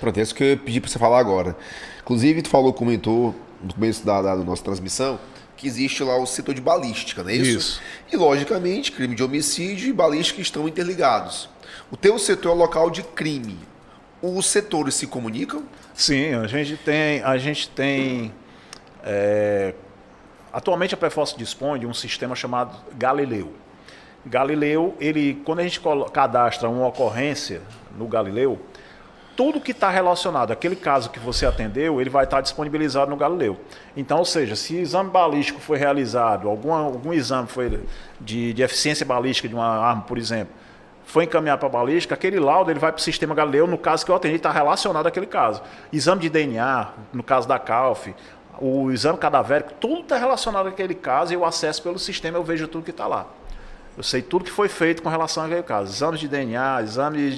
Pronto, é isso que eu pedi para você falar agora. Inclusive, comentou no começo da nossa transmissão que existe lá o setor de balística, não é isso? Isso. E, logicamente, crime de homicídio e balística estão interligados. O teu setor é o local de crime. Os setores se comunicam? Sim, a gente tem atualmente a Perforce dispõe de um sistema chamado Galileu. Galileu, quando a gente cadastra uma ocorrência no Galileu, tudo que está relacionado àquele caso que você atendeu, ele vai estar disponibilizado no Galileu. Então, ou seja, se exame balístico foi realizado, algum exame foi de eficiência balística de uma arma, por exemplo, foi encaminhado para a balística, aquele laudo ele vai para o sistema Galileu, no caso que eu atendi, está relacionado àquele caso. Exame de DNA, no caso da CALF, o exame cadavérico, tudo está relacionado àquele caso e eu acesso pelo sistema, eu vejo tudo que está lá. Eu sei tudo que foi feito com relação àquele caso. Exames de DNA, exames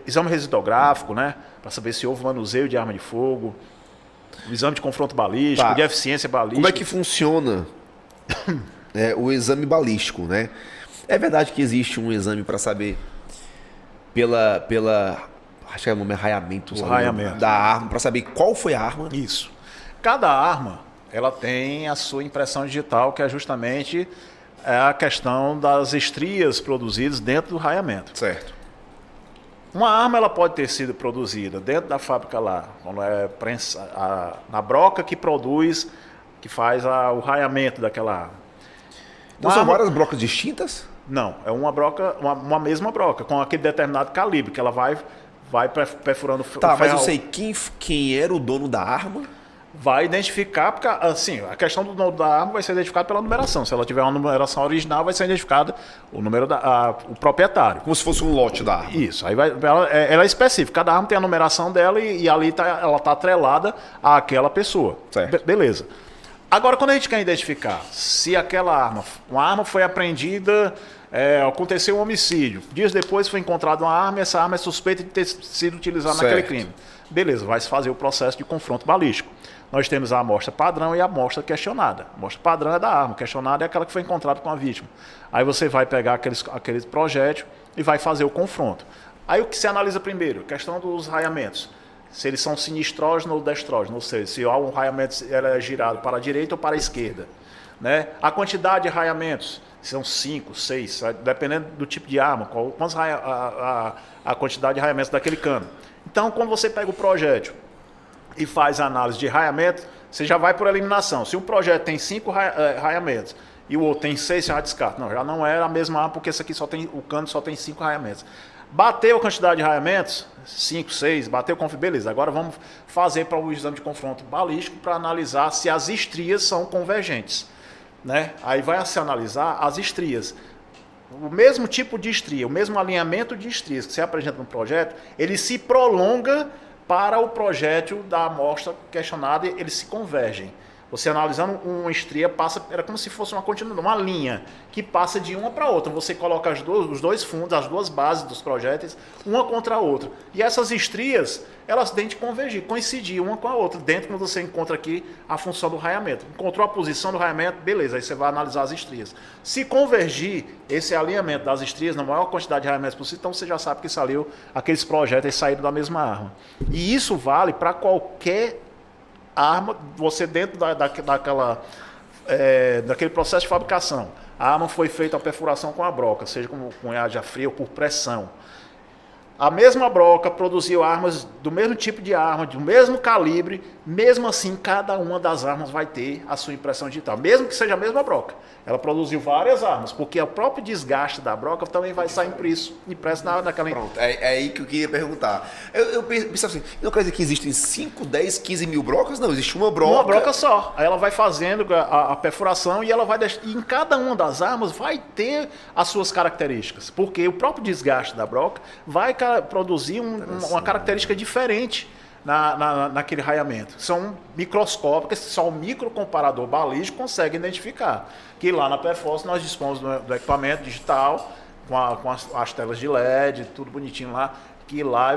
exame residográfico, né? Para saber se houve manuseio de arma de fogo, o exame de confronto balístico, de eficiência balística. Como é que funciona o exame balístico, né? É verdade que existe um exame para saber acho que é o nome arraiamento, da arma, para saber qual foi a arma? Isso. Cada arma, ela tem a sua impressão digital, que é justamente a questão das estrias produzidas dentro do raiamento. Certo. Uma arma ela pode ter sido produzida dentro da fábrica lá, quando na broca que produz, que faz o raiamento daquela arma. Então são várias brocas distintas? Não, é uma broca, uma mesma broca, com aquele determinado calibre, que ela vai perfurando o ferro. Mas eu sei quem era o dono da arma? Vai identificar, porque assim, a questão do dono da arma vai ser identificada pela numeração. Se ela tiver uma numeração original, vai ser identificada o número o proprietário. Como se fosse um lote da arma. Isso, aí ela é específica. Cada arma tem a numeração dela e ali ela está atrelada àquela pessoa. Certo. Beleza. Agora, quando a gente quer identificar se uma arma foi apreendida, aconteceu um homicídio, dias depois foi encontrada uma arma e essa arma é suspeita de ter sido utilizada naquele crime. Beleza, vai se fazer o processo de confronto balístico. Nós temos a amostra padrão e a amostra questionada. A amostra padrão é da arma, questionada é aquela que foi encontrada com a vítima. Aí você vai pegar aqueles projétil e vai fazer o confronto. Aí o que se analisa primeiro? A questão dos raiamentos. Se eles são sinistrógenos ou destrógenos, ou seja, se há um raiamento é girado para a direita ou para a esquerda. Né? A quantidade de raiamentos, são 5, 6, dependendo do tipo de arma, quantos a quantidade de raiamentos daquele cano. Então, quando você pega o projétil e faz a análise de raiamento, você já vai por eliminação. Se um projétil tem 5 raiamentos e o outro tem 6, você já descarta. Não, já não é a mesma arma, porque esse aqui o cano só tem 5 raiamentos. Bateu a quantidade de raiamentos, 5, 6, bateu, beleza. Agora vamos fazer para o exame de confronto balístico para analisar se as estrias são convergentes. Né? Aí vai se analisar as estrias. O mesmo tipo de estria, o mesmo alinhamento de estrias que você apresenta no projétil, ele se prolonga para o projétil da amostra questionada, eles se convergem. Você analisando uma estria, era como se fosse uma linha que passa de uma para outra. Você coloca os dois fundos, as duas bases dos projéteis, uma contra a outra. E essas estrias, elas têm de convergir, coincidir uma com a outra. Dentro, quando você encontra aqui a função do raiamento. Encontrou a posição do raiamento, beleza, aí você vai analisar as estrias. Se convergir esse alinhamento das estrias na maior quantidade de raiamentos possível, então você já sabe que saiu, aqueles projéteis saíram da mesma arma. E isso vale para qualquer arma, você dentro daquele processo de fabricação, a arma foi feita a perfuração com a broca, seja com cunhagem a frio ou por pressão. A mesma broca produziu armas do mesmo tipo de arma, do mesmo calibre, mesmo assim cada uma das armas vai ter a sua impressão digital, mesmo que seja a mesma broca. Ela produziu várias armas, porque o próprio desgaste da broca também vai sair impresso naquela... Pronto, é aí que eu queria perguntar. Eu pensava assim, não quer dizer que existem 5, 10, 15 mil brocas? Não, existe uma broca. Uma broca só. Aí ela vai fazendo a perfuração e ela vai deixar... E em cada uma das armas vai ter as suas características, porque o próprio desgaste da broca vai produzir uma característica diferente naquele raiamento. São microscópicas, só um microcomparador balístico consegue identificar. Que lá na Perforce nós dispomos do equipamento digital, com as telas de LED, tudo bonitinho lá, que lá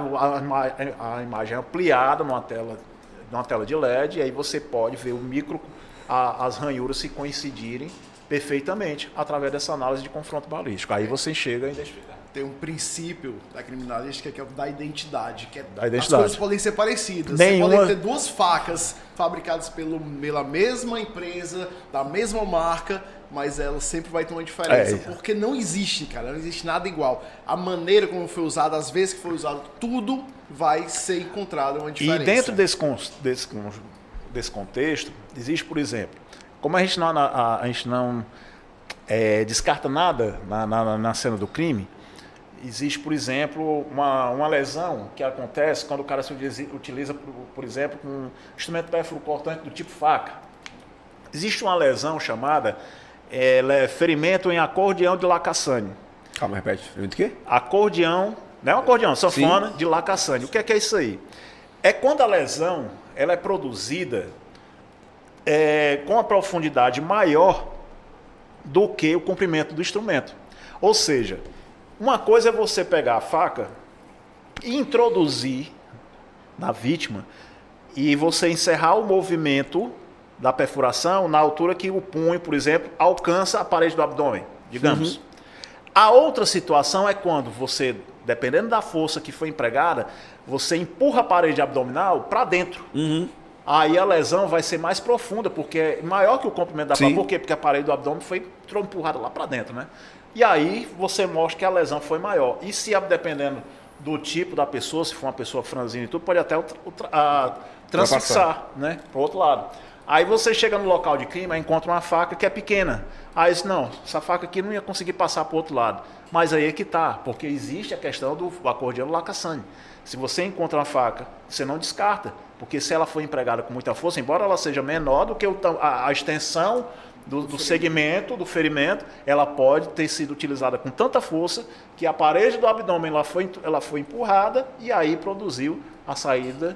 a imagem é ampliada numa tela de LED, e aí você pode ver as ranhuras se coincidirem perfeitamente através dessa análise de confronto balístico. Aí você chega a identificar. tem um princípio da criminalística que é o da identidade, que é Da identidade. as coisas podem ser parecidas. Nenhuma- Você pode ter duas facas fabricadas pela mesma empresa, da mesma marca, mas ela sempre vai ter uma diferença, porque não existe, cara, não existe nada igual. A maneira como foi usada, as vezes que foi usado, tudo vai ser encontrado uma diferença. E dentro desse contexto, existe, por exemplo, como a gente não descarta nada na cena do crime, existe, por exemplo, uma lesão que acontece quando o cara se utiliza, por exemplo, um instrumento pérfuro cortante do tipo faca. Existe uma lesão chamada ferimento em acordeão de Lacassagne. Calma, repete. Ferimento o quê? Acordeão, não é um acordeão, sanfona de Lacassagne. O que é isso aí? É quando a lesão ela é produzida com uma profundidade maior do que o comprimento do instrumento. Ou seja, uma coisa é você pegar a faca e introduzir na vítima e você encerrar o movimento da perfuração na altura que o punho, por exemplo, alcança a parede do abdômen, digamos. A outra situação é quando você, dependendo da força que foi empregada, você empurra a parede abdominal para dentro. Aí a lesão vai ser mais profunda, porque é maior que o comprimento da faca. Por quê? Porque a parede do abdômen foi empurrada lá para dentro, né? E aí você mostra que a lesão foi maior. E se, dependendo do tipo da pessoa, se for uma pessoa franzina e tudo, pode até transfixar, né? Para o outro lado. Aí você chega no local de crime e encontra uma faca que é pequena. Aí diz, não, essa faca aqui não ia conseguir passar para o outro lado. Mas aí é que tá, porque existe a questão do acordeão Lacassagne. Se você encontra uma faca, você não descarta, porque se ela for empregada com muita força, embora ela seja menor do que a extensão do segmento, do ferimento, ela pode ter sido utilizada com tanta força que a parede do abdômen ela foi empurrada e aí produziu a saída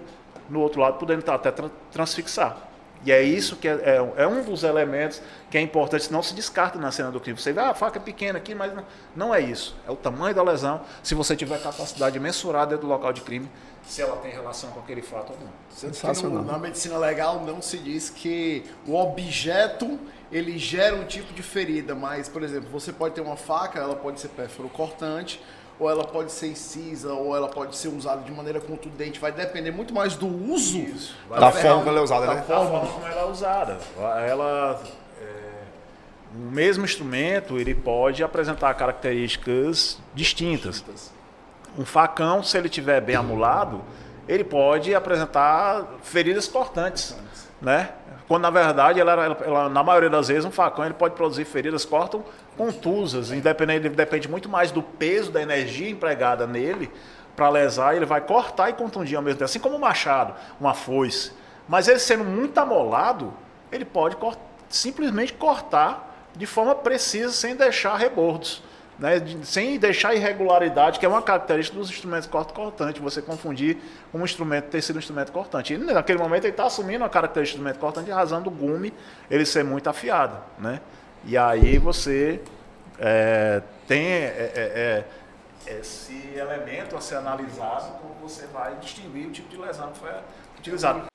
no outro lado, podendo até transfixar. E é isso que é um dos elementos que é importante, não se descarta na cena do crime. Você vê, a faca é pequena aqui, mas não é isso. É o tamanho da lesão, se você tiver capacidade de mensurar dentro do local de crime, se ela tem relação com aquele fato ou não. Sensacional. Na medicina legal não se diz que o objeto ele gera um tipo de ferida, mas, por exemplo, você pode ter uma faca, ela pode ser pérfuro cortante, ou ela pode ser incisa, ou ela pode ser usada de maneira contundente. Vai depender muito mais do uso Da forma como ela é usada, né? Da forma como ela é usada. O mesmo instrumento ele pode apresentar características distintas. Um facão, se ele estiver bem amolado, ele pode apresentar feridas cortantes, né? Quando na verdade, na maioria das vezes, um facão ele pode produzir feridas contusas, depende muito mais do peso da energia empregada nele para lesar, ele vai cortar e contundir ao mesmo tempo, assim como um machado, uma foice. Mas ele sendo muito amolado, ele pode simplesmente cortar de forma precisa, sem deixar rebordos, né? Sem deixar irregularidade, que é uma característica dos instrumentos cortantes, você confundir um instrumento ter sido um instrumento cortante. E naquele momento ele está assumindo a característica do instrumento cortante em razão do gume ele ser muito afiado, né? E aí você tem esse elemento a ser analisado, como você vai distinguir o tipo de lesão que foi utilizado.